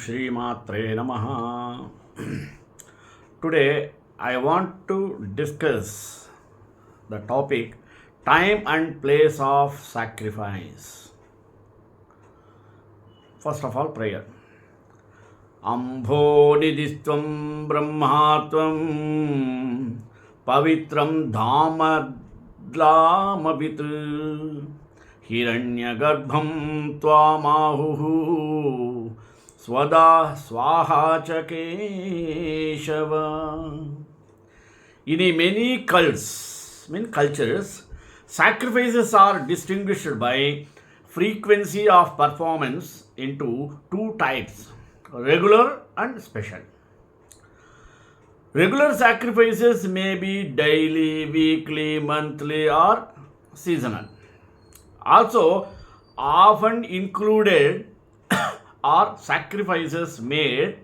Shri Matre Namaha. Today I want to discuss the topic time and place of sacrifice. First of all, prayer. Ambhodidistvam brahmatvam pavitram dhamadlamavit hiranyagarbham tvamahuhu swada swaha cha keshava. In many cultures, sacrifices are distinguished by frequency of performance into two types, regular and special. Regular sacrifices may be daily, weekly, monthly, or seasonal. Also, often included are sacrifices made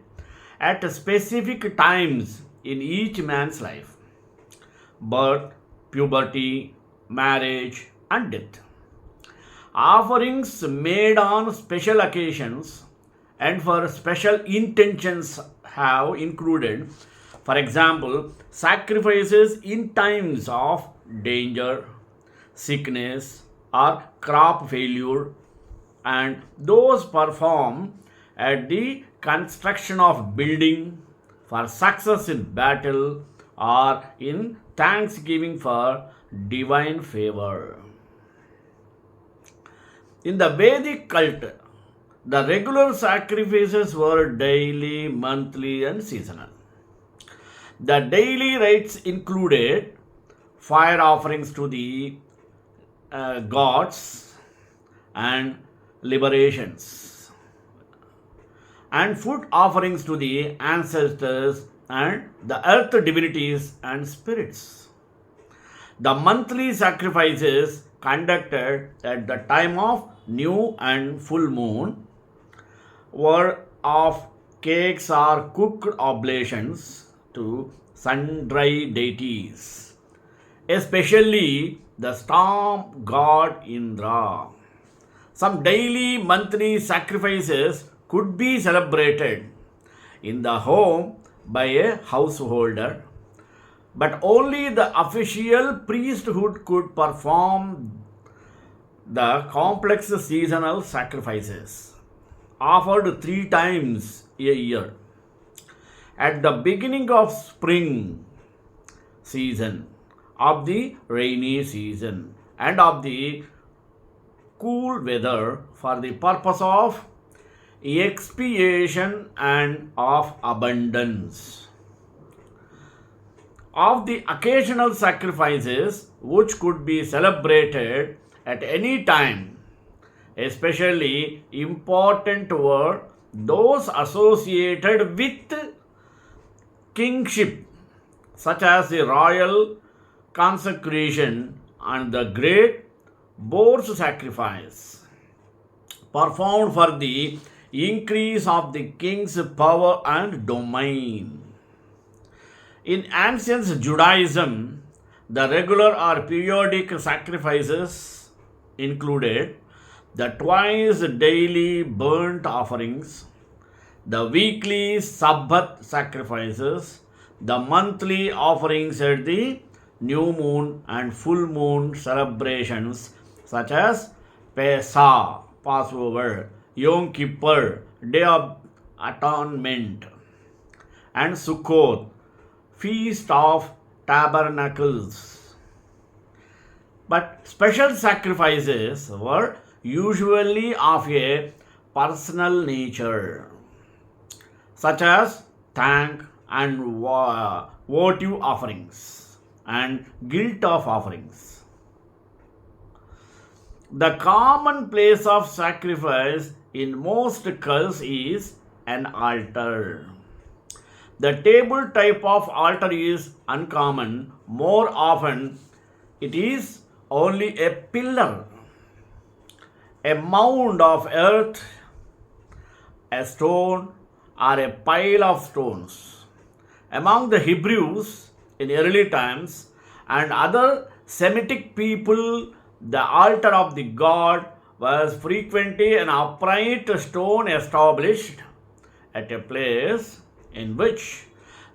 at specific times in each man's life: birth, puberty, marriage, and death. Offerings made on special occasions and for special intentions have included, for example, sacrifices in times of danger, sickness, or crop failure, and those performed at the construction of building, for success in battle, or in thanksgiving for divine favor. In the Vedic cult, the regular sacrifices were daily, monthly, and seasonal. The daily rites included fire offerings to the gods and liberations, and food offerings to the ancestors and the earth divinities and spirits. The monthly sacrifices conducted at the time of new and full moon were of cakes or cooked oblations to sundry deities, especially the storm god Indra. Some daily, monthly sacrifices could be celebrated in the home by a householder, but only the official priesthood could perform the complex seasonal sacrifices offered 3 times a year: at the beginning of spring season, of the rainy season, and of the cool weather, for the purpose of expiation and of abundance. Of the occasional sacrifices which could be celebrated at any time, especially important were those associated with kingship, such as the royal consecration and the great boar's sacrifice, performed for the increase of the king's power and domain. In ancient Judaism, the regular or periodic sacrifices included the twice daily burnt offerings, the weekly Sabbath sacrifices, the monthly offerings at the new moon and full moon celebrations such as Pesach, Passover, Yom Kippur, Day of Atonement, and Sukkot, Feast of Tabernacles. But special sacrifices were usually of a personal nature, such as thank and votive offerings and guilt of offerings. The common place of sacrifice in most cults is an altar. The table type of altar is uncommon. More often, it is only a pillar, a mound of earth, a stone, or a pile of stones. Among the Hebrews in early times and other Semitic people, the altar of the god was frequently an upright stone established at a place in which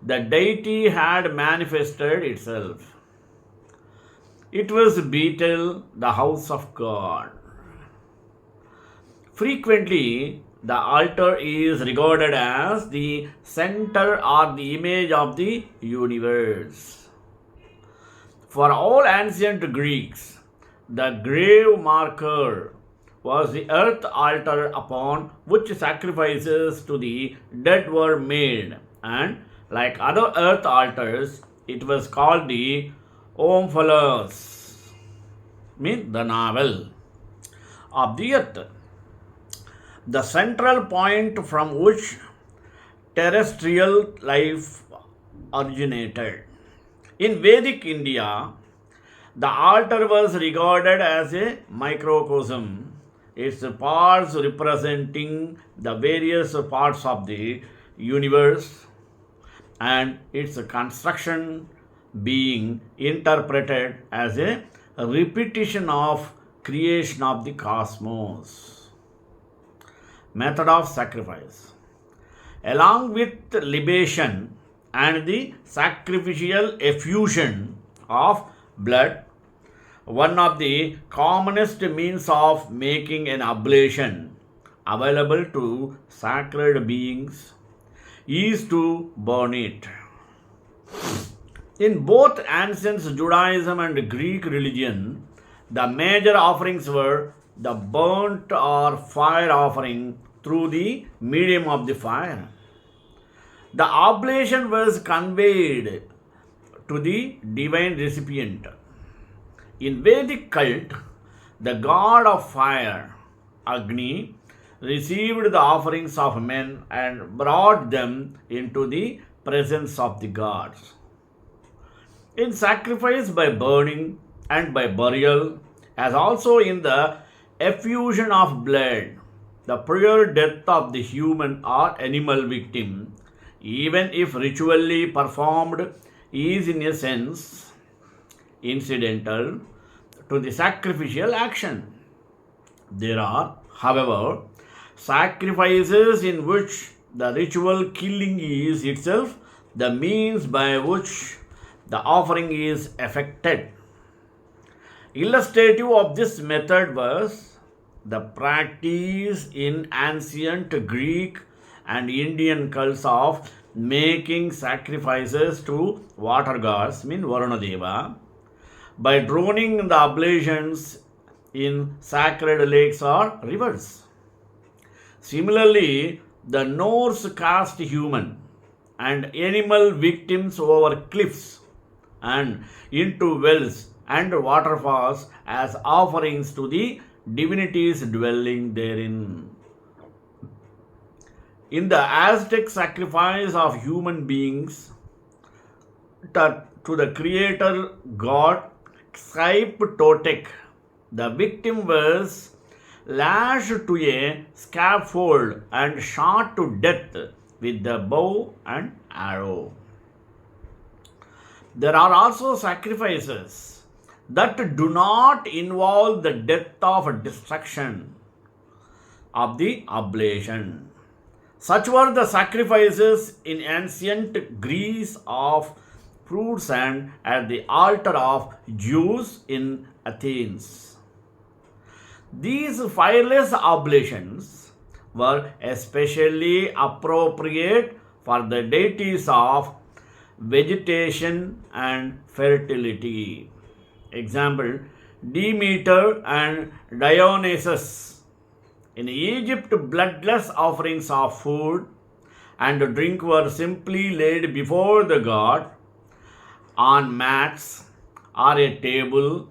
the deity had manifested itself. It was Bethel, the house of God. Frequently, the altar is regarded as the center or the image of the universe. For all ancient Greeks, the grave marker was the earth altar upon which sacrifices to the dead were made, and like other earth altars, it was called the omphalos, means the navel of the earth, the central point from which terrestrial life originated. In Vedic India, the altar was regarded as a microcosm, its parts representing the various parts of the universe and its construction being interpreted as a repetition of creation of the cosmos. Method of sacrifice. Along with libation and the sacrificial effusion of blood, one of the commonest means of making an oblation available to sacred beings is to burn it. In both ancient Judaism and Greek religion, the major offerings were the burnt or fire offering through the medium of the fire. The oblation was conveyed to the divine recipient. In Vedic cult, the god of fire, Agni, received the offerings of men and brought them into the presence of the gods. In sacrifice by burning and by burial, as also in the effusion of blood, the prior death of the human or animal victim, even if ritually performed, is in a sense incidental to the sacrificial action. There are, however, sacrifices in which the ritual killing is itself the means by which the offering is effected. Illustrative of this method was the practice in ancient Greek and Indian cults of making sacrifices to water gods, mean Varuna Deva, by drowning the oblations in sacred lakes or rivers. Similarly, the Norse cast human and animal victims over cliffs and into wells and waterfalls as offerings to the divinities dwelling therein. In the Aztec sacrifice of human beings to the creator god Totec, the victim was lashed to a scaffold and shot to death with the bow and arrow. There are also sacrifices that do not involve the death of destruction of the oblation. Such were the sacrifices in ancient Greece of fruits and at the altar of Zeus in Athens. These fireless oblations were especially appropriate for the deities of vegetation and fertility. Example, Demeter and Dionysus. In Egypt, bloodless offerings of food and drink were simply laid before the god on mats or a table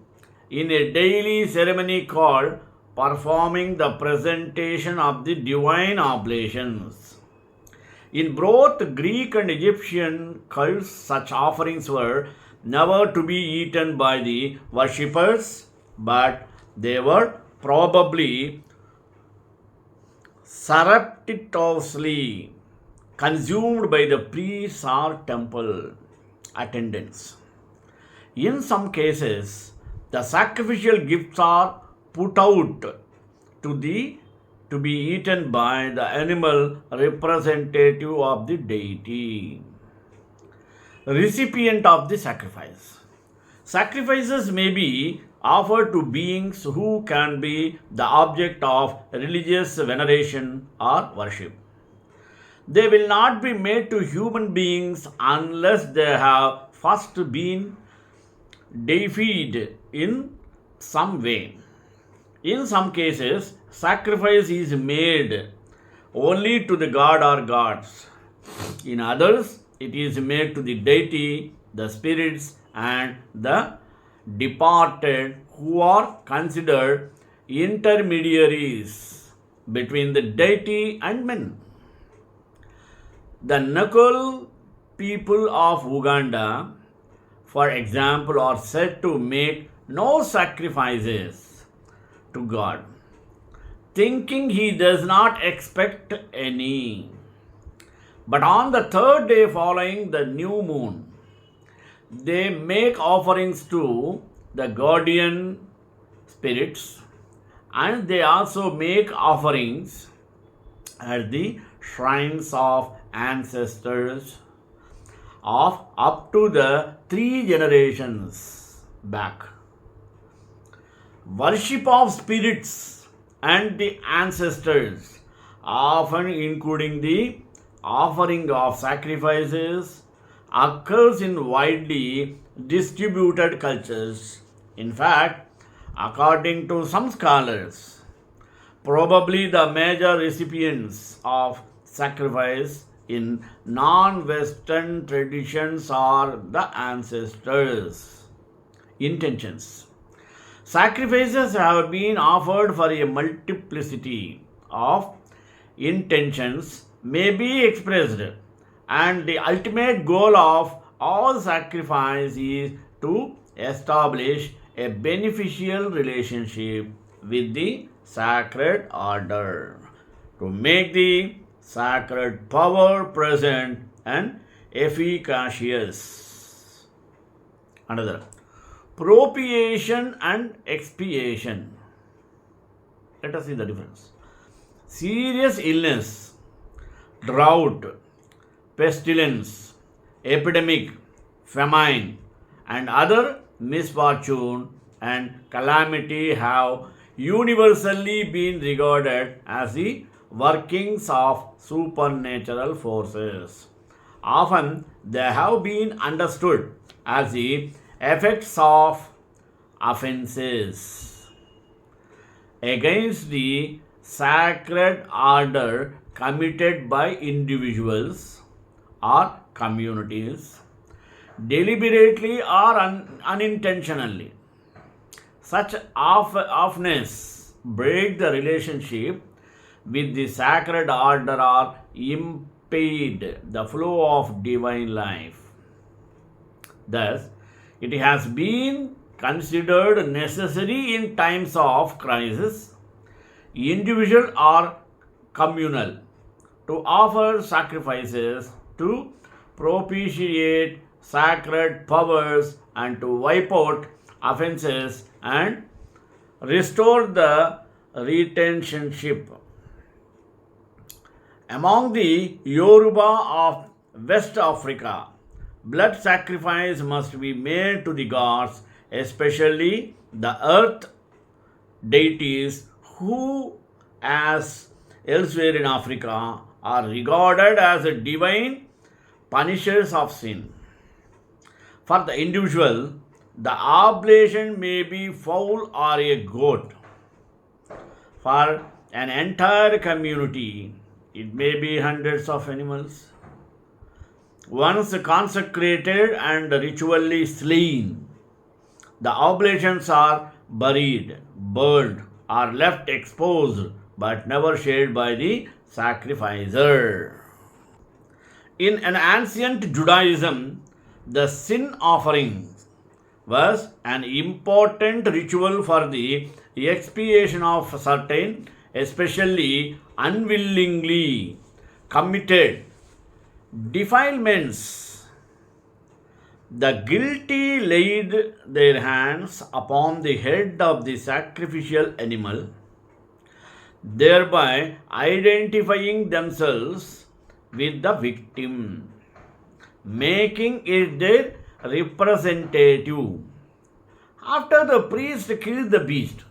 in a daily ceremony called performing the presentation of the divine oblations. In both Greek and Egyptian cults, such offerings were never to be eaten by the worshippers, but they were probably surreptitiously consumed by the priests or temple attendants. In some cases, the sacrificial gifts are put out to the to be eaten by the animal representative of the deity. Recipient of the sacrifice. Sacrifices may be offered to beings who can be the object of religious veneration or worship. They will not be made to human beings unless they have first been deified in some way. In some cases, sacrifice is made only to the god or gods. In others, it is made to the deity, the spirits, and the departed who are considered intermediaries between the deity and men. The Nakul people of Uganda, for example, are said to make no sacrifices to God, thinking he does not expect any. But on the third day following the new moon, they make offerings to the guardian spirits, and they also make offerings at the shrines of ancestors of up to the 3 generations back. Worship of spirits and the ancestors, often including the offering of sacrifices, occurs in widely distributed cultures. In fact, according to some scholars, probably the major recipients of sacrifice in non-Western traditions are the ancestors. Intentions. Sacrifices have been offered for a multiplicity of intentions may be expressed, and the ultimate goal of all sacrifice is to establish a beneficial relationship with the sacred order, to make the sacred power present and efficacious. Another, propitiation and expiation. Let us see the difference. Serious illness, drought, pestilence, epidemic, famine, and other misfortune and calamity have universally been regarded as the workings of supernatural forces. Often they have been understood as the effects of offenses against the sacred order committed by individuals or communities, deliberately or unintentionally. Such offenses break the relationship with the sacred order or impede the flow of divine life. Thus, it has been considered necessary in times of crisis, individual or communal, to offer sacrifices to propitiate sacred powers and to wipe out offenses and restore the relationship. Among the Yoruba of West Africa, blood sacrifice must be made to the gods, especially the earth deities who, as elsewhere in Africa, are regarded as divine punishers of sin. For the individual, the oblation may be fowl or a goat. For an entire community, it may be hundreds of animals. Once consecrated and ritually slain, the oblations are buried, burned, or left exposed, but never shared by the sacrificer. In an ancient Judaism, the sin offering was an important ritual for the expiation of certain, especially unwillingly committed defilements. The guilty laid their hands upon the head of the sacrificial animal. thereby identifying themselves with the victim, making it their representative. After the priest killed the beast,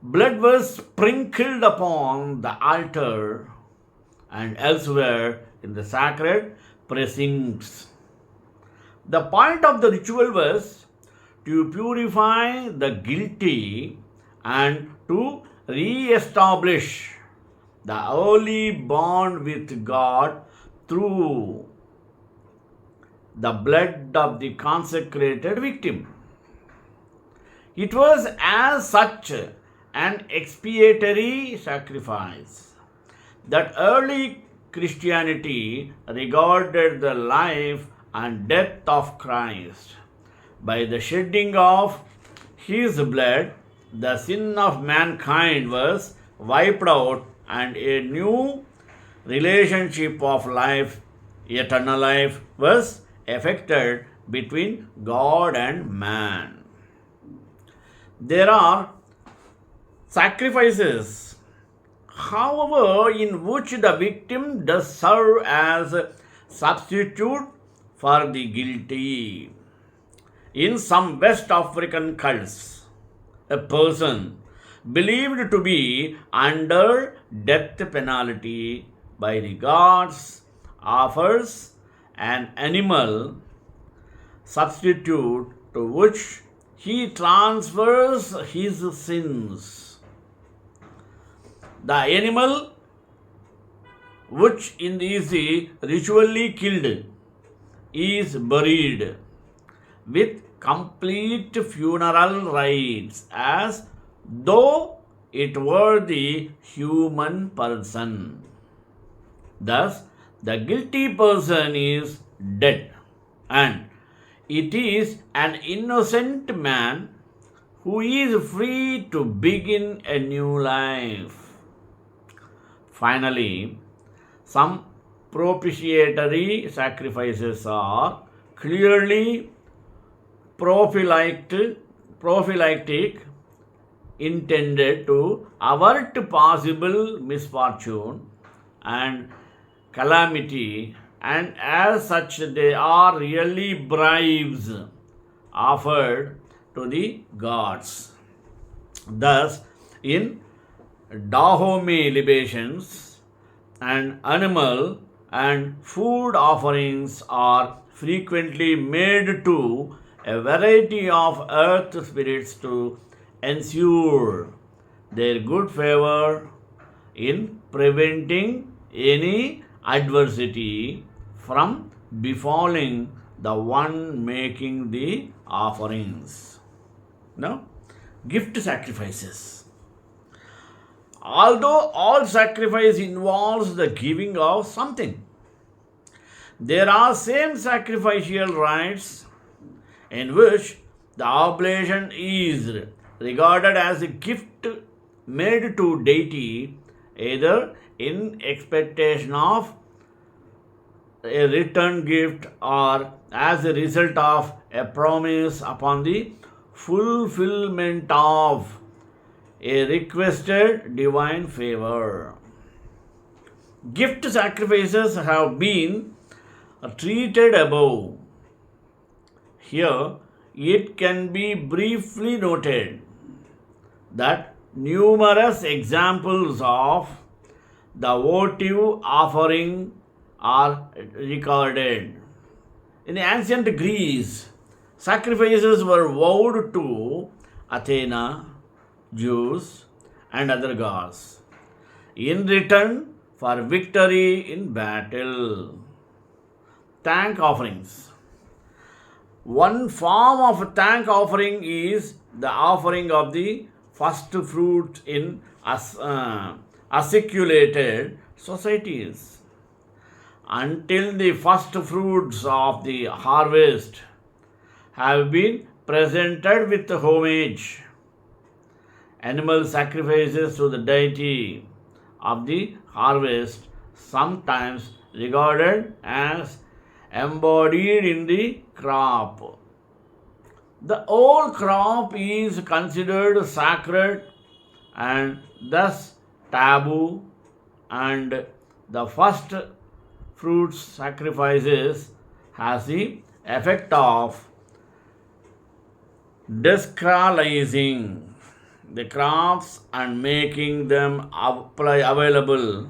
blood was sprinkled upon the altar and elsewhere in the sacred precincts. The point of the ritual was to purify the guilty and to re-establish the holy bond with God through the blood of the consecrated victim. It was as such an expiatory sacrifice that early Christianity regarded the life and death of Christ. By the shedding of his blood, the sin of mankind was wiped out and a new relationship of life, eternal life, was effected between God and man. There are sacrifices, however, in which the victim does serve as a substitute for the guilty. In some West African cults, a person believed to be under death penalty by the gods offers an animal substitute to which he transfers his sins. The animal which is ritually killed is buried with complete funeral rites as though it were the human person. Thus, the guilty person is dead and it is an innocent man who is free to begin a new life. Finally, some propitiatory sacrifices are clearly prophylactic, intended to avert possible misfortune and calamity, and as such they are really bribes offered to the gods. Thus, in Dahomey libations, and animal and food offerings are frequently made to a variety of earth spirits to ensure their good favor in preventing any adversity from befalling the one making the offerings. Now, gift sacrifices. Although all sacrifice involves the giving of something, there are same sacrificial rites in which the oblation is regarded as a gift made to deity, either in expectation of a return gift or as a result of a promise upon the fulfillment of a requested divine favor. Gift sacrifices have been treated above. Here, it can be briefly noted that numerous examples of the votive offering are recorded. In ancient Greece, sacrifices were vowed to Athena, Zeus, and other gods in return for victory in battle. Thank offerings. One form of thank offering is the offering of the first fruit in asseculated societies. Until the first fruits of the harvest have been presented with homage, animal sacrifices to the deity of the harvest, sometimes regarded as embodied in the crop. The whole crop is considered sacred and thus taboo, and the first fruits sacrifices has the effect of desacralizing the crops and making them available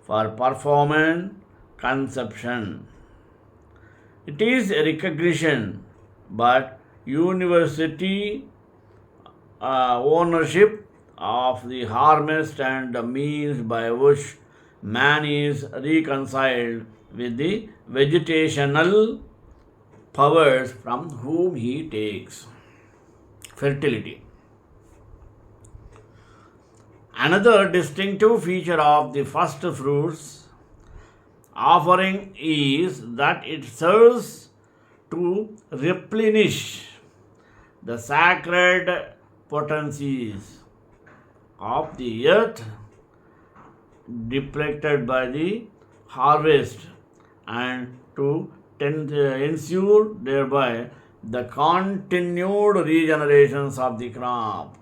for performance consumption. It is a recognition, but university ownership of the harvest and the means by which man is reconciled with the vegetational powers from whom he takes. Fertility. Another distinctive feature of the first fruits offering is that it serves to replenish the sacred potencies of the earth depleted by the harvest, and to ensure thereby the continued regenerations of the crop.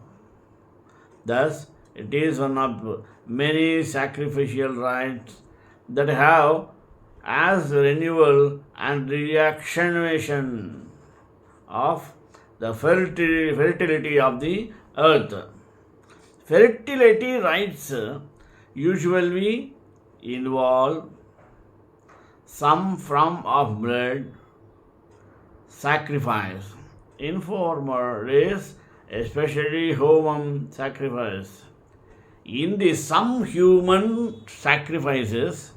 Thus, it is one of many sacrificial rites that have as renewal and reactivation of the fertility of the earth. Fertility rites usually involve some form of blood sacrifice. In former days, especially human sacrifice. In the some human sacrifices,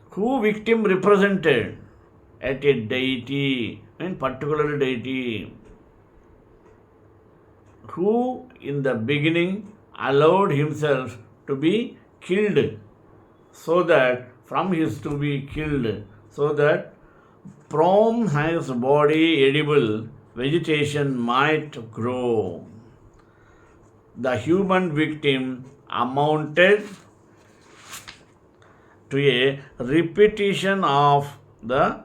who victim represented at a deity, in particular deity, who in the beginning allowed himself to be killed, so that from his to be killed, so that from his body edible vegetation might grow. The human victim amounted to a repetition of the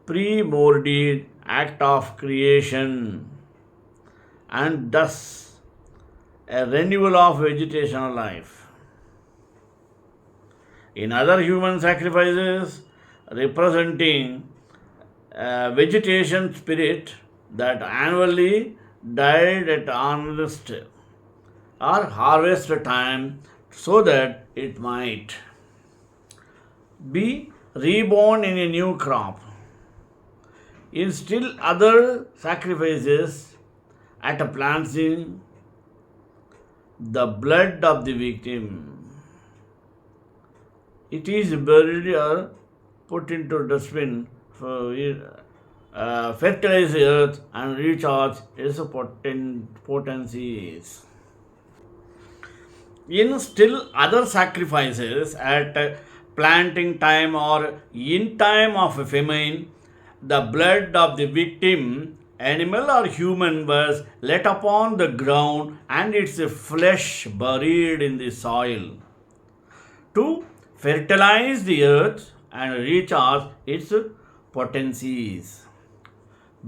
primordial act of creation, and thus a renewal of vegetational life. In other human sacrifices, representing a vegetation spirit that annually died at harvest or harvest time, so that it might be reborn in a new crop. In still other sacrifices, at a planting, the blood of the victim, it is buried or put into dustbin for fertilize the earth and recharge its potencies. In still other sacrifices, at planting time or in time of famine, the blood of the victim, animal or human, was let upon the ground and its flesh buried in the soil to fertilize the earth and recharge its potencies.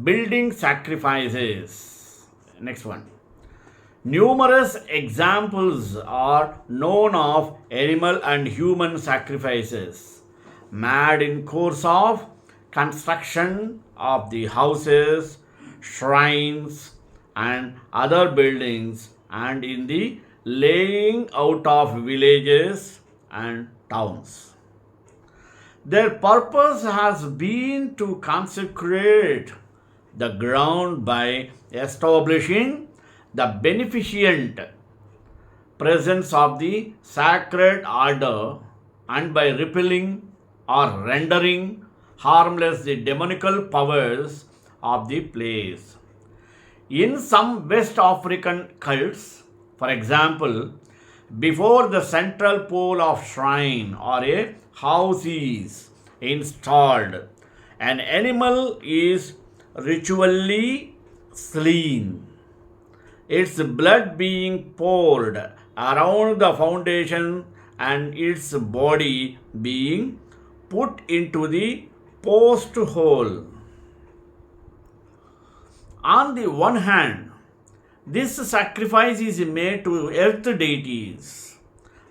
Building sacrifices. Next one. Numerous examples are known of animal and human sacrifices made in course of construction of the houses, shrines, and other buildings, and in the laying out of villages and towns. Their purpose has been to consecrate the ground by establishing the beneficent presence of the sacred order, and by repelling or rendering harmless the demonical powers of the place. In some West African cults, for example, before the central pole of shrine or a house is installed, an animal is ritually slain, its blood being poured around the foundation and its body being put into the post hole. On the one hand, This sacrifice is made to earth deities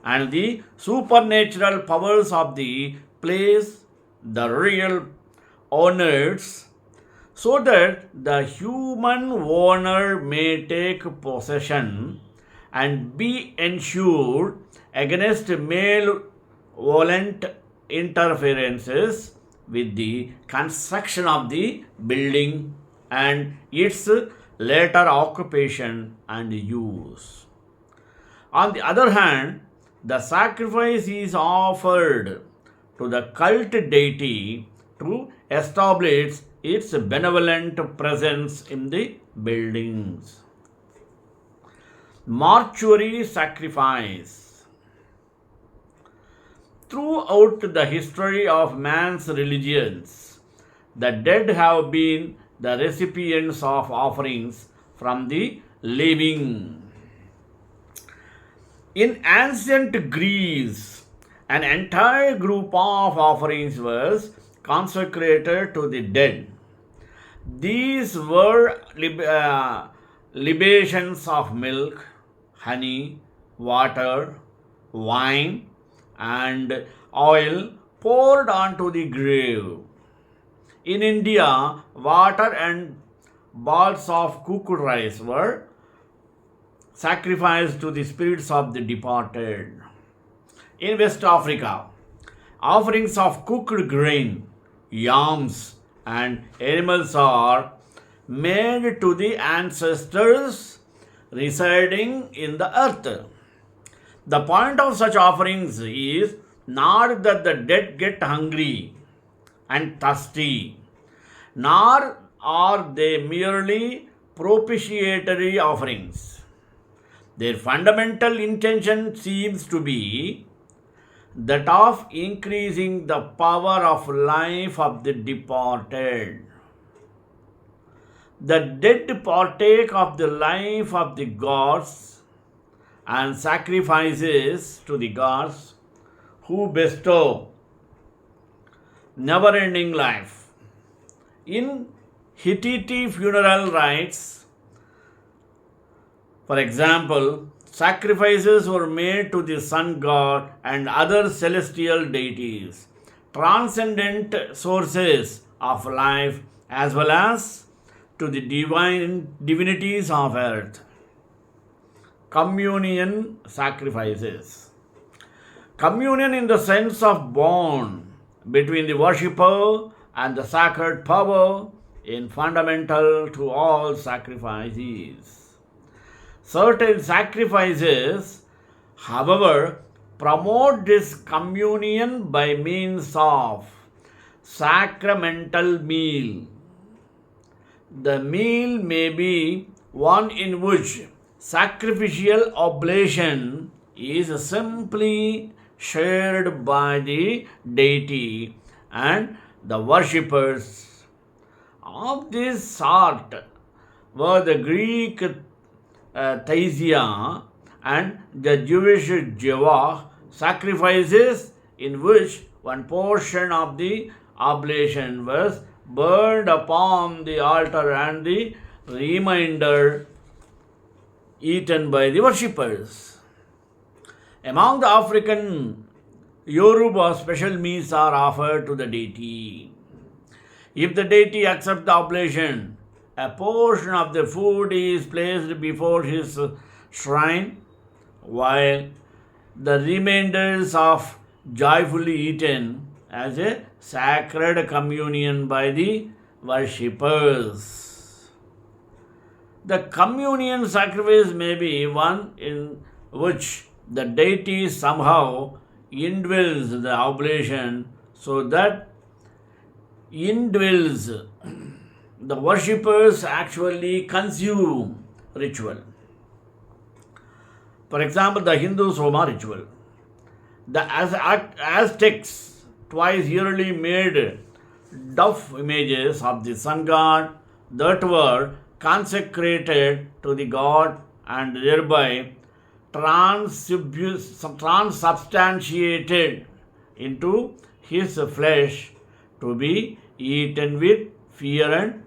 and the supernatural powers of the place, the real owners, so that the human owner may take possession and be ensured against malevolent interferences with the construction of the building and its later occupation and use. On the other hand, the sacrifice is offered to the cult deity to establish its benevolent presence in the buildings. Mortuary sacrifice. Throughout the history of man's religions, the dead have been the recipients of offerings from the living. In ancient Greece, an entire group of offerings was consecrated to the dead. These were libations of milk, honey, water, wine, and oil poured onto the grave. In India, water and balls of cooked rice were sacrificed to the spirits of the departed. In West Africa, offerings of cooked grain, yams, and animals are made to the ancestors residing in the earth. The point of such offerings is not that the dead get hungry and thirsty, nor are they merely propitiatory offerings. Their fundamental intention seems to be that of increasing the power of life of the departed. The dead partake of the life of the gods and sacrifices to the gods who bestow never ending life. In Hittite funeral rites, for example, sacrifices were made to the sun god and other celestial deities, transcendent sources of life, as well as to the divinities of earth. Communion sacrifices. Communion in the sense of bond between the worshipper and the sacred power is fundamental to all sacrifices. Certain sacrifices, however, promote this communion by means of sacramental meal. The meal may be one in which sacrificial oblation is simply shared by the deity and the worshippers. Of this sort were the Greek Thaisia and the Jewish Jewah sacrifices, in which one portion of the oblation was burned upon the altar and the remainder eaten by the worshippers. Among the African Yoruba, special meals are offered to the deity. If the deity accepts the oblation, a portion of the food is placed before his shrine, while the remainders are joyfully eaten as a sacred communion by the worshippers. The communion sacrifice may be one in which the deity somehow indwells the oblation, so that indwells the worshippers actually consume ritual. For example, the Hindu Soma ritual. The Aztecs twice yearly made dove images of the sun god that were consecrated to the god and thereby transubstantiated into his flesh to be eaten with fear and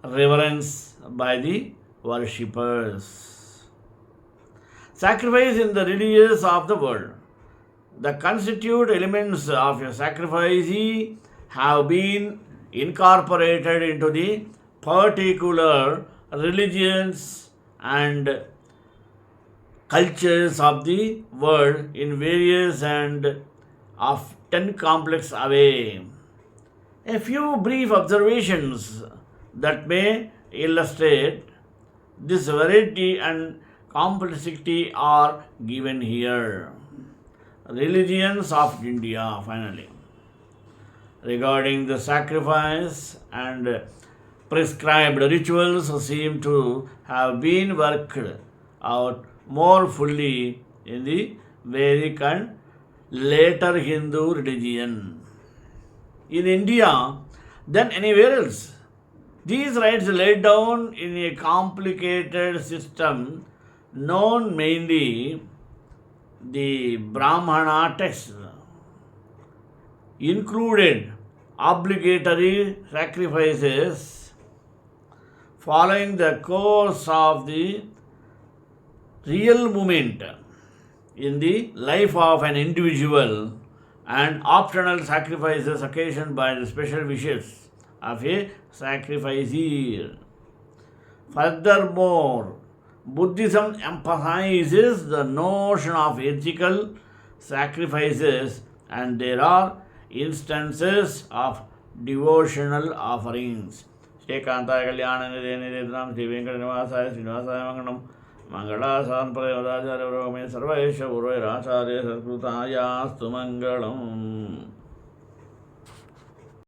reverence by the worshippers. Sacrifice in the religions of the world. The constituent elements of a sacrifice have been incorporated into the particular religions and cultures of the world in various and often complex ways. A few brief observations that may illustrate this variety and complexity are given here. Religions of India, finally. Regarding the sacrifice and prescribed rituals seem to have been worked out more fully in the Vedic and later Hindu religion in India than anywhere else. These rites laid down in a complicated system known mainly the Brahmana text included obligatory sacrifices following the course of the real movement in the life of an individual and optional sacrifices occasioned by the special wishes of a sacrificer. Furthermore, Buddhism emphasizes the notion of ethical sacrifices, and there are instances of devotional offerings. Shrekanta Kalyana Nidram Sri Venkatnivasaya Srinivasaya Mangalam Mangala Sanprayodacharya Sarvesha Urvairacharya Satkutaya Astu Mangalam.